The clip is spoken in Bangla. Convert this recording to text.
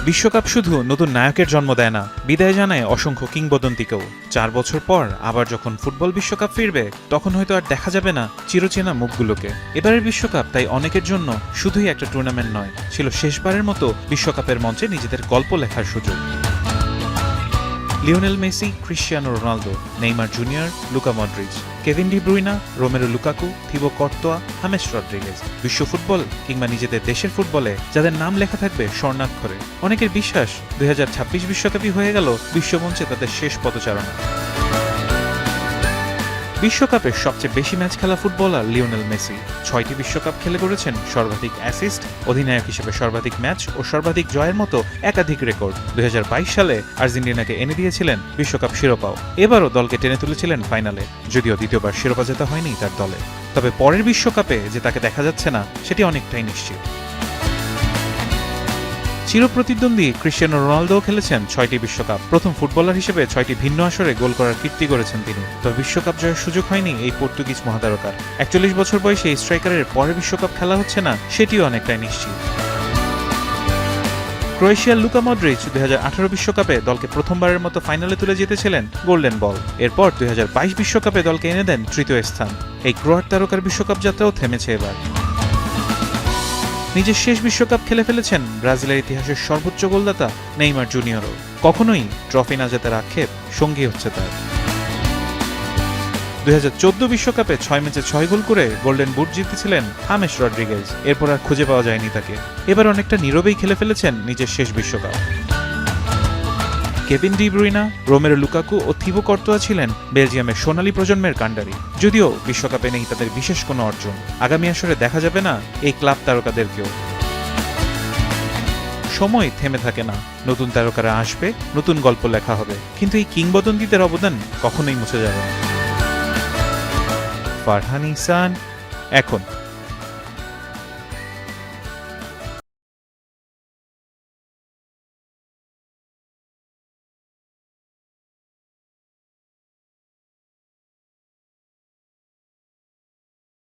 বিশ্বকাপ শুধু নতুন নায়কের জন্ম দেয় না, বিদায় জানায় অসংখ্য কিংবদন্তিকেও। 4 বছর পর আবার যখন ফুটবল বিশ্বকাপ ফিরবে, তখন হয়তো আর দেখা যাবে না চিরচেনা মুখগুলোকে। এবারের বিশ্বকাপ তাই অনেকের জন্য শুধুই একটা টুর্নামেন্ট নয়, ছিল শেষবারের মতো বিশ্বকাপের মঞ্চে নিজেদের গল্প লেখার সুযোগ। Lionel Messi, Cristiano Ronaldo, Neymar Junior, Luka Modric, Kevin De Bruyne, Romero Lukaku, Thibaut Courtois, James Rodriguez. বিশ্ব ফুটবল কিংবা নিজেদের দেশের ফুটবলে যাদের নাম লেখা থাকবে স্বর্ণাক্ষরে। অনেকের বিশ্বাস 2026 বিশ্বকাপই হয়ে গেল বিশ্বমঞ্চে তাদের শেষ পদচারণা। বিশ্বকাপের সবচেয়ে বেশি ম্যাচ খেলা ফুটবলার লিওনেল মেসি। 6টি বিশ্বকাপ খেলে করেছেন সর্বাধিক অ্যাসিস্ট, অধিনায়ক হিসেবে সর্বাধিক ম্যাচ ও সর্বাধিক জয়ের মতো একাধিক রেকর্ড। 2022 সালে আর্জেন্টিনাকে এনে দিয়েছিলেন বিশ্বকাপ শিরোপাও। এবারও দলকে টেনে তুলেছিলেন ফাইনালে, যদিও দ্বিতীয়বার শিরোপা জেতা হয়নি তার দলে। তবে পরের বিশ্বকাপে যে তাকে দেখা যাচ্ছে না, সেটি অনেকটাই নিশ্চিত। চিরপ্রতিদ্বন্দ্বী ক্রিশ্চিয়ানো রোনালদো খেলেছেন 6টি বিশ্বকাপ। প্রথম ফুটবলার হিসেবে 6টি ভিন্ন আসরে গোল করার কীর্তি করেছেন তিনি। তবে বিশ্বকাপ জয়ের সুযোগ হয়নি এই পর্তুগিজ মহাতারকার। 41 বছর বয়সে এই স্ট্রাইকারের পরের বিশ্বকাপ খেলা হচ্ছে না, সেটিও অনেকটাই নিশ্চিত। ক্রোয়েশিয়ার লুকা মডরিচ 2018 বিশ্বকাপে দলকে প্রথমবারের মতো ফাইনালে তুলে জিতেছিলেন গোল্ডেন বল। এরপর 2022 বিশ্বকাপে দলকে এনে দেন তৃতীয় স্থান। এই ক্রোয়াট তারকার বিশ্বকাপ যাত্রাও থেমেছে এবার। নিজের শেষ বিশ্বকাপ খেলে ফেলেছেন ব্রাজিলের ইতিহাসের সর্বোচ্চ গোলদাতা নেইমার জুনিয়রও। কখনোই ট্রফি না জেতার আক্ষেপ সঙ্গী হচ্ছে তার। 2014 বিশ্বকাপে 6 ম্যাচে 6 গোল করে গোল্ডেন বুট জিতেছিলেন হামেস রদ্রিগেজ। এরপর আর খুঁজে পাওয়া যায়নি তাকে। এবার অনেকটা নীরবেই খেলে ফেলেছেন নিজের শেষ বিশ্বকাপ। Kevin De Bruyne, Romero Lukaku ও থিবো কর্তোয়া ছিলেন বেলজিয়ামের সোনালী প্রজন্মের কাণ্ডারি। যদিও বিশ্বকাপে নেই তাদের বিশেষ কোনো অর্জন, আগামী আসরে দেখা যাবে না এই ক্লাব তারকাদেরকেও। সময় থেমে থাকে না, নতুন তারকারা আসবে, নতুন গল্প লেখা হবে, কিন্তু এই কিংবদন্তিদের অবদান কখনোই মুছে যাবে না। ফারহান ইহসান, এখন।